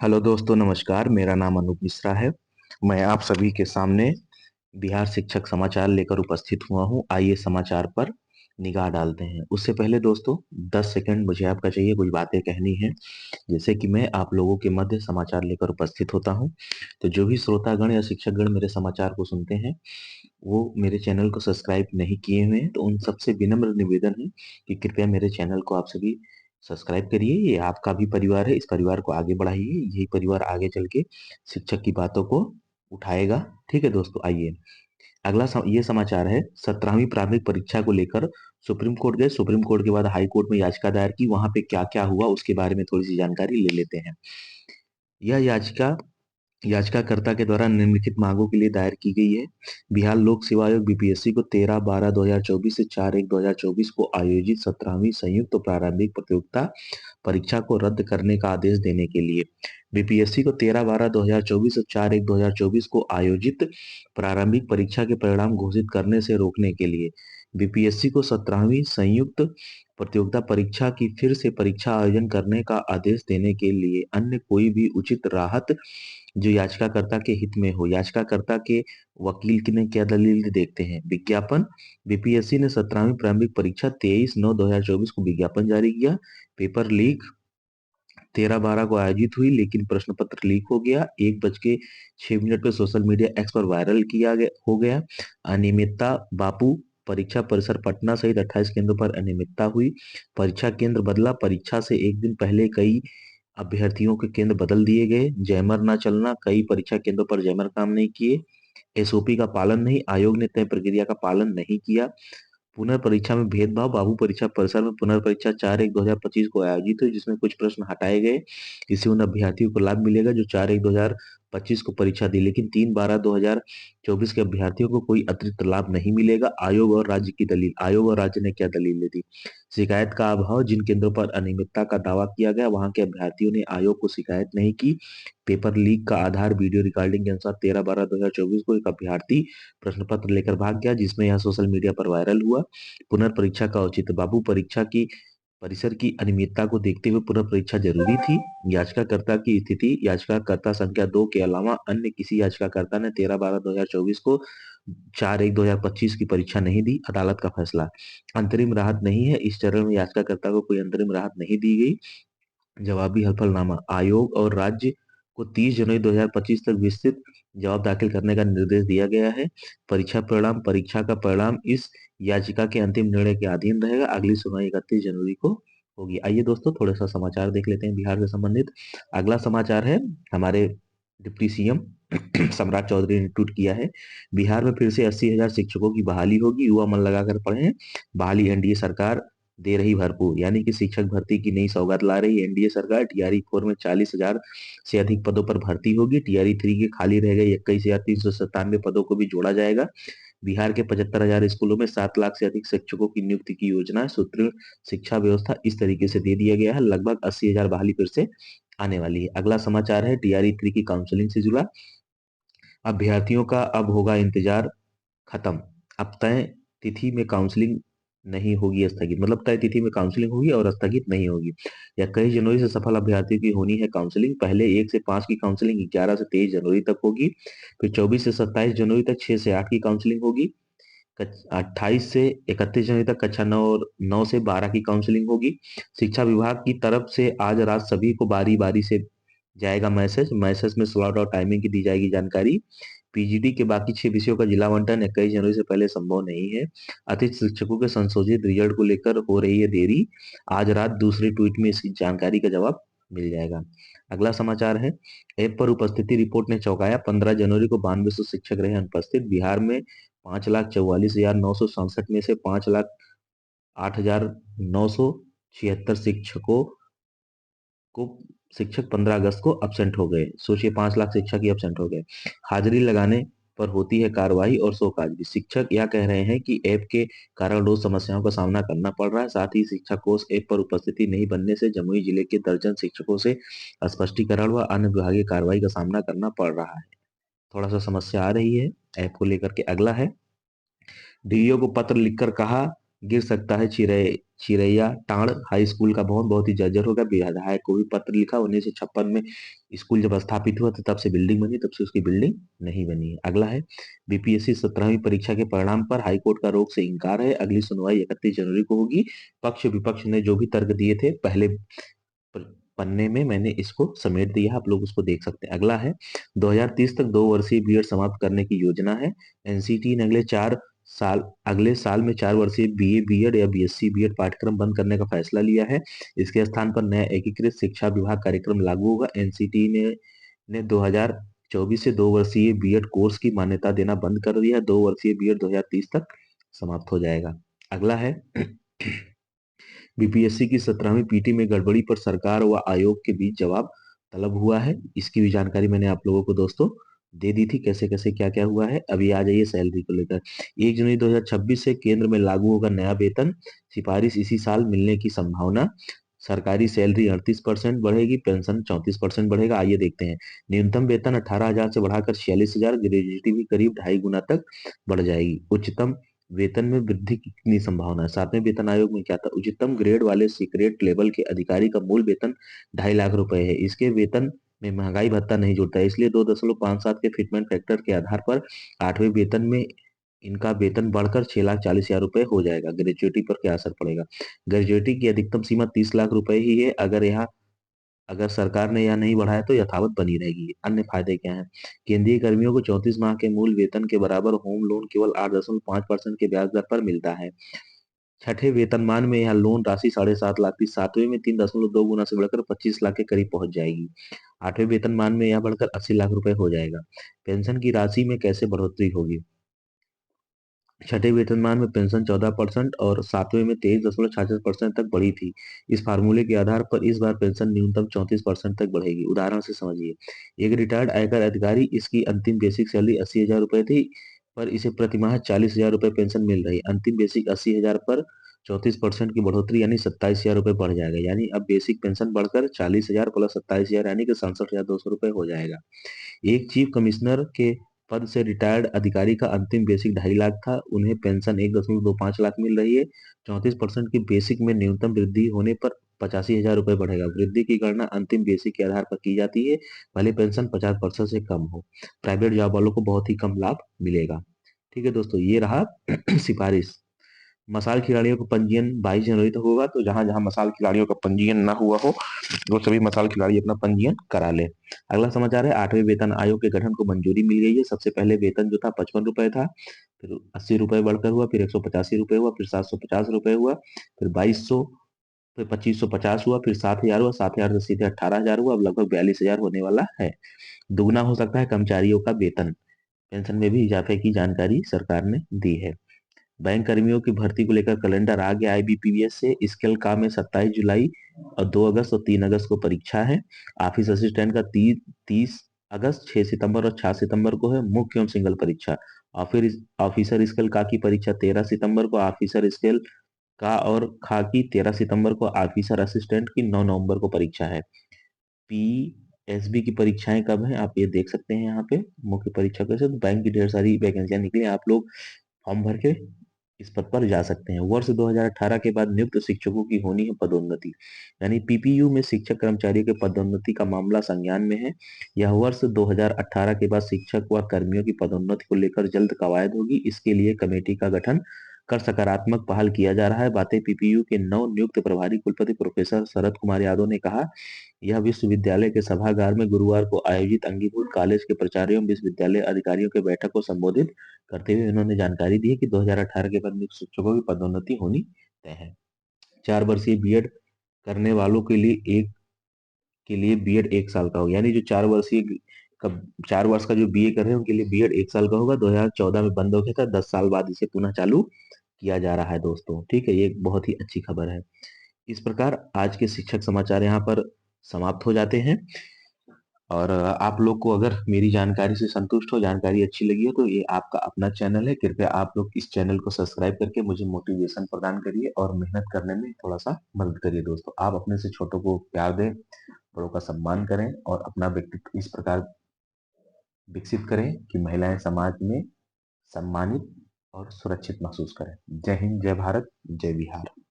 Hello दोस्तों, नमस्कार। मेरा नाम अनूप मिश्रा है। मैं आप सभी के सामने बिहार शिक्षक समाचार लेकर उपस्थित हुआ हूँ। आइए समाचार पर निगाह डालते हैं। उससे पहले दोस्तों 10 सेकंड मुझे आपका चाहिए, कुछ बातें कहनी है। जैसे कि मैं आप लोगों के मध्य समाचार लेकर उपस्थित होता हूँ, तो जो भी श्रोतागण या शिक्षकगण मेरे समाचार को सुनते हैं वो मेरे चैनल को सब्सक्राइब नहीं किए हुए हैं, तो उन सबसे विनम्र निवेदन है कि कृपया मेरे चैनल को आप सभी सब्सक्राइब करिए। ये आपका भी परिवार है, इस परिवार को आगे बढ़ाइए। यही परिवार आगे चल के शिक्षक की बातों को उठाएगा। ठीक है दोस्तों, आइए ये समाचार है। 17वीं प्रारंभिक परीक्षा को लेकर सुप्रीम कोर्ट गए। सुप्रीम कोर्ट के बाद हाई कोर्ट में याचिका दायर की। वहां पे क्या क्या हुआ उसके बारे में थोड़ी सी जानकारी ले लेते हैं। यह याचिका याचिकाकर्ता के द्वारा निम्नलिखित मांगों के लिए दायर की गई है। बिहार लोक सेवा आयोग बीपीएससी को 13/12/2024 से 4/1/2024 को आयोजित 17वीं संयुक्त प्रारंभिक प्रतियोगिता परीक्षा को रद्द करने का आदेश देने के लिए। बीपीएससी को 13/12/2024 से 4/1/2024 को आयोजित प्रारंभिक परीक्षा के परिणाम घोषित करने से रोकने के लिए। बीपीएससी को 17वीं संयुक्त प्रतियोगिता परीक्षा की फिर से परीक्षा आयोजन करने का आदेश देने के लिए अन्य कोई भी उचित राहत जो याचिकाकर्ता के हित में हो। याचिकाकर्ता के वकील की ने क्या दलील दी, देखते हैं। विज्ञापन। बीपीएससी ने 17वीं प्रारंभिक परीक्षा 23/9/2024 को विज्ञापन जारी किया। पेपर लीक 13/12 को आयोजित हुई, लेकिन प्रश्न पत्र लीक हो गया। 1:06 पे सोशल मीडिया एक्स पर वायरल किया गया हो गया। अनियमितता। बापू परीक्षा परिसर पटना सहित 28 केंद्रों पर अनियमितता हुई। परीक्षा केंद्र बदला। परीक्षा से एक दिन पहले कई अभ्यर्थियों के केंद्र बदल दिए गए। जैमर न चलना। कई परीक्षा केंद्रों पर जैमर काम नहीं किए। एसओपी का पालन नहीं। आयोग ने तय प्रक्रिया का पालन नहीं किया। पुनर्परीक्षा में भेदभाव। बाबू परीक्षा परिसर में पुनर्परीक्षा 4/1/2025 को आयोजित हुई, जिसमें कुछ प्रश्न हटाए गए। इससे उन अभ्यर्थियों को लाभ मिलेगा जो 4/1/2025 को परीक्षा दी, लेकिन 3/12/2024 के अभ्यर्थियों को कोई अतिरिक्त लाभ नहीं मिलेगा। आयोग और राज्य की दलील। आयोग और राज्य ने क्या दलील दी। शिकायत का अभाव। जिन केंद्रों पर अनियमितता का दावा किया गया वहां के अभ्यर्थियों ने आयोग को शिकायत नहीं की। पेपर लीक का आधार। वीडियो रिकॉर्डिंग के अनुसार 13/12/2024 को एक अभ्यर्थी प्रश्न पत्र लेकर भाग गया, जिसमें यह सोशल मीडिया पर वायरल हुआ। पुनर्परीक्षा का औचित्य। बाबू परीक्षा की परिसर की अनियमितता को देखते हुए पुनर्परीक्षा जरूरी थी। याचिकाकर्ता की स्थिति। याचिकाकर्ता संख्या 2 के अलावा अन्य किसी याचिकाकर्ता ने 13/12/2024 को 4/1/2025 की परीक्षा नहीं दी। अदालत का फैसला। अंतरिम राहत नहीं है। इस चरण में याचिकाकर्ता को कोई अंतरिम राहत नहीं दी गई। जवाबी हलफनामा। आयोग और राज्य को 30 जनवरी 2025 तक विस्तृत जवाब दाखिल करने का निर्देश दिया गया है। परीक्षा परिणाम। परीक्षा का परिणाम इस याचिका के अंतिम निर्णय के अधीन रहेगा। अगली सुनवाई 31 जनवरी को होगी। आइए दोस्तों थोड़ा सा समाचार देख लेते हैं बिहार से संबंधित। अगला समाचार है हमारे डिप्टी सीएम सम्राट चौधरी ने ट्वीट किया है। बिहार में फिर से 80,000 शिक्षकों की बहाली होगी। युवा मन लगाकर पढ़ें। बहाली एनडीए सरकार दे रही भरपूर, यानी कि शिक्षक भर्ती की नई सौगात ला रही एनडीए सरकार। टीआरई 4 में 40,000 से अधिक पदों पर भर्ती होगी। टीआरई 3 के खाली रह गए 21,397 पदों को भी जोड़ा जाएगा। बिहार के 75,000 स्कूलों में 7 लाख से अधिक शिक्षकों की नियुक्ति की योजना है। सुदृढ़ शिक्षा व्यवस्था इस तरीके से दे दिया गया है। लगभग 80,000 बहाली फिर से आने वाली है। अगला समाचार है टीआरई 3 की काउंसलिंग से जुड़ा। अभ्यर्थियों का अब होगा इंतजार खत्म। अब तय तिथि में काउंसलिंग नहीं होगी स्थगित, मतलब तय तिथि में काउंसलिंग होगी और स्थगित नहीं होगी। या 21 जनवरी से सफल अभ्यर्थियों की होनी है काउंसलिंग। पहले 1 से 5 की काउंसलिंग 11 से 23 जनवरी तक होगी। फिर 24 से 27 जनवरी तक 6 से 8 की काउंसलिंग होगी। 28 से 31 जनवरी तक कक्षा 9 और 9 से 12 की काउंसलिंग होगी। शिक्षा विभाग की तरफ से आज रात सभी को बारी बारी से जाएगा मैसेज। मैसेज में स्लॉट और टाइमिंग की दी जाएगी जानकारी। पीजीडी के बाकी 6 विषयों का जिला आवंटन 21 जनवरी से पहले संभव नहीं है। अतिथि शिक्षकों के संशोधित रिजल्ट को लेकर हो रही है देरी। आज रात दूसरे ट्वीट में इसकी जानकारी का जवाब मिल जाएगा। अगला समाचार है ऐप पर उपस्थिति रिपोर्ट ने चौंकाया। 15 जनवरी को 9200 शिक्षक रहे अनुपस्थित। बिहार में 5,44,967 में से 5,08,976 शिक्षक 15 अगस्त को अब्सेंट हो गए। सोचिए 5 लाख शिक्षक ही अब्सेंट हो गए। हाजिरी लगाने पर होती है कार्रवाई और शोकाज भी। शिक्षक यह कह रहे हैं कि ऐप के कारण रोज समस्याओं का सामना करना पड़ रहा है। साथ ही शिक्षक को ऐप पर उपस्थिति नहीं बनने से जमुई जिले के दर्जन शिक्षकों से स्पष्टीकरण व अन्य विभागीय कार्रवाई का सामना करना पड़ रहा है। थोड़ा सा समस्या आ रही है ऐप को लेकर के। अगला है डीईओ को पत्र लिखकर कहा गिर सकता है चिरैया टांड़ हाई स्कूल का भवन बहुत ही जर्जर होगा। विधायक को भी पत्र लिखा। 1956 में स्कूल जब स्थापित हुआ तो तब से बिल्डिंग बनी, तब से उसकी बिल्डिंग नहीं बनी है। अगला है बीपीएससी 17वीं परीक्षा के परिणाम पर हाईकोर्ट का रोक से इंकार है। अगली सुनवाई 31 जनवरी को होगी। पक्ष विपक्ष ने जो भी तर्क दिए थे पहले पन्ने में, मैंने इसको समेट दिया, आप लोग उसको देख सकते हैं। अगला है 2030 तक 2 वर्षीय बीएड समाप्त करने की योजना है। एनसीटी ने अगले साल में 4 वर्षीय बीए बीएड या बीएससी बीएड पाठ्यक्रम बंद करने का फैसला लिया है। इसके स्थान पर नया एकीकृत शिक्षा विभाग कार्यक्रम लागू होगा। एनसीटी ने 2024 से 2 वर्षीय बीएड कोर्स की मान्यता देना बंद कर दिया है। 2 वर्षीय बीएड 2030 तक समाप्त हो जाएगा। अगला है बीपीएससी की 17वीं पीटी में गड़बड़ी पर सरकार व आयोग के बीच जवाब तलब हुआ है। इसकी भी जानकारी मैंने आप लोगों को दोस्तों दे दी थी, कैसे कैसे क्या क्या हुआ है। अभी आ जाइए सैलरी को लेकर। 1 जनवरी 2026 से केंद्र में लागू होगा नया वेतन। सिफारिश इसी साल मिलने की संभावना। सरकारी सैलरी 38% बढ़ेगी, पेंशन 34% बढ़ेगा। आइए देखते हैं। न्यूनतम वेतन 18,000 से बढ़ाकर 46,000, ग्रेजुएटी भी करीब 2.5 गुना तक बढ़ जाएगी। उच्चतम वेतन में वृद्धि की कितनी संभावना है? 7वें वेतन आयोग में क्या था? उच्चतम ग्रेड वाले सीक्रेट लेवल के अधिकारी का मूल वेतन 2.5 लाख रुपए है। इसके वेतन में महंगाई भत्ता नहीं जुड़ता है, इसलिए 2.57 के फिटमेंट फैक्टर के आधार पर 8वें वेतन में इनका वेतन बढ़कर 6,40,000 रुपए हो जाएगा। ग्रेजुएटी पर क्या असर पड़ेगा? ग्रेजुएटी की अधिकतम सीमा 30 लाख रुपए ही है। अगर सरकार ने यह नहीं बढ़ाया तो यथावत बनी रहेगी। अन्य फायदे क्या हैं? केंद्रीय कर्मियों को 34 माह के मूल वेतन के बराबर होम लोन केवल 8.5% के ब्याज दर पर मिलता है। छठे वेतनमान में यह लोन राशि 7.5 लाख थी, 7वें में 3.2 गुना से बढ़कर 25 लाख के करीब पहुंच जाएगी। 8वें वेतनमान में यह बढ़कर 80 लाख रुपए हो जाएगा। पेंशन की राशि में कैसे बढ़ोतरी होगी? छठे वेतनमान में पेंशन 14% और 7वें में 23.66% तक बढ़ी थी। इस फार्मूले के आधार पर इस बार पेंशन न्यूनतम 34% तक बढ़ेगी। उदाहरण से समझिए। एक रिटायर्ड आयकर अधिकारी, इसकी अंतिम बेसिक सैलरी 80,000 रुपए थी, पर इसे प्रति माह 40,000 रुपए पेंशन मिल रही। अंतिम बेसिक 80,000 पर 34% की बढ़ोतरी यानी 27,000 रुपए बढ़ जाएगा। यानी अब बेसिक पेंशन बढ़कर 40,000 प्लस 27,000 यानी कि 67,200 रुपए हो जाएगा। एक चीफ कमिश्नर के पद से रिटायर्ड अधिकारी का अंतिम बेसिक 2.5 लाख था, उन्हें पेंशन 1.25 लाख मिल रही है। 34% की बेसिक में न्यूनतम वृद्धि होने पर 85,000 रुपए बढ़ेगा। वृद्धि की गणना अंतिम बेसिक के आधार पर की जाती है, भले पेंशन 50% से कम हो। प्राइवेट जॉब वालों को बहुत ही कम लाभ मिलेगा। ठीक है दोस्तों, ये रहा सिफारिश। मसाल खिलाड़ियों का पंजीयन 22 जनवरी तक होगा, तो जहां जहां मसाल खिलाड़ियों का पंजीयन ना हुआ हो वो सभी मसाल खिलाड़ी अपना पंजीयन करा ले। अगला समाचार है 8वें वेतन आयोग के गठन को मंजूरी मिल गई है। सबसे पहले वेतन जो था 55 रुपए था, फिर 80 रुपए बढ़कर हुआ, फिर 185 रुपए हुआ, फिर 750 रुपए हुआ, फिर 2200, फिर 2550 हुआ, फिर 7,000 हुआ, 7,000 से सीधे 18,000 हुआ। अब लगभग 42,000 होने वाला है। दुगना हो सकता है कर्मचारियों का वेतन। पेंशन में भी इजाफे की जानकारी सरकार ने दी है। बैंक कर्मियों की भर्ती को लेकर कैलेंडर आ गया आईबीपीएस से। स्केल का में 27 जुलाई और 2 अगस्त और 3 अगस्त को परीक्षा है। ऑफिस असिस्टेंट का 30 अगस्त, 6 सितंबर और 6 सितंबर को है मुख्य एवं सिंगल परीक्षा। ऑफिसर स्केल का की परीक्षा 13 सितंबर को, ऑफिसर स्केल का और खा की 13 सितंबर को, ऑफिसर असिस्टेंट की 9 नवंबर को परीक्षा है। पीएसबी की परीक्षाएं कब है आप ये देख सकते हैं यहाँ पे। मुख्य परीक्षा कैसे, तो बैंक की ढेर सारी वैकेंसियां निकली, आप लोग फॉर्म भर के इस पद पर जा सकते हैं। वर्ष 2018 के बाद नियुक्त शिक्षकों की होनी है पदोन्नति, यानी पीपीयू में शिक्षक कर्मचारियों के पदोन्नति का मामला संज्ञान में है। यह वर्ष 2018 के बाद शिक्षक व कर्मियों की पदोन्नति को लेकर जल्द कवायद होगी। इसके लिए कमेटी का गठन कर सकारात्मक पहल किया जा रहा है। बातें पीपीयू के नव नियुक्त प्रभारी कुलपति प्रोफेसर शरद कुमार यादव ने कहा। यह विश्वविद्यालय के सभागार में गुरुवार को आयोजित अंगीभूत कॉलेज के प्राचार्यों विश्वविद्यालय अधिकारियों के बैठक को संबोधित करते हुए उन्होंने जानकारी दी कि 2018 के बाद नियुक्त शिक्षकों की पदोन्नति होनी तय है। 4 वर्षीय बीएड करने वालों के लिए बीएड 1 साल का होगा, यानी जो 4 वर्ष का जो बीए कर रहे हैं उनके लिए बीएड 1 साल का होगा। 2014 में बंद हो गया था, 10 साल बाद इसे पुनः चालू किया जा रहा है दोस्तों। ठीक है, ये एक बहुत ही अच्छी खबर है। इस प्रकार आज के शिक्षक समाचार यहाँ पर समाप्त हो जाते हैं। और आप लोग को अगर मेरी जानकारी से संतुष्ट हो, जानकारी अच्छी लगी हो, तो ये आपका अपना चैनल है। कृपया आप लोग इस चैनल को सब्सक्राइब करके मुझे मोटिवेशन प्रदान करिए और मेहनत करने में थोड़ा सा मदद करिए दोस्तों। आप अपने से छोटों को प्यार दें, बड़ों का सम्मान करें और अपना व्यक्तित्व इस प्रकार विकसित करें कि महिलाएं समाज में सम्मानित और सुरक्षित महसूस करें। जय हिंद, जय भारत, जय बिहार।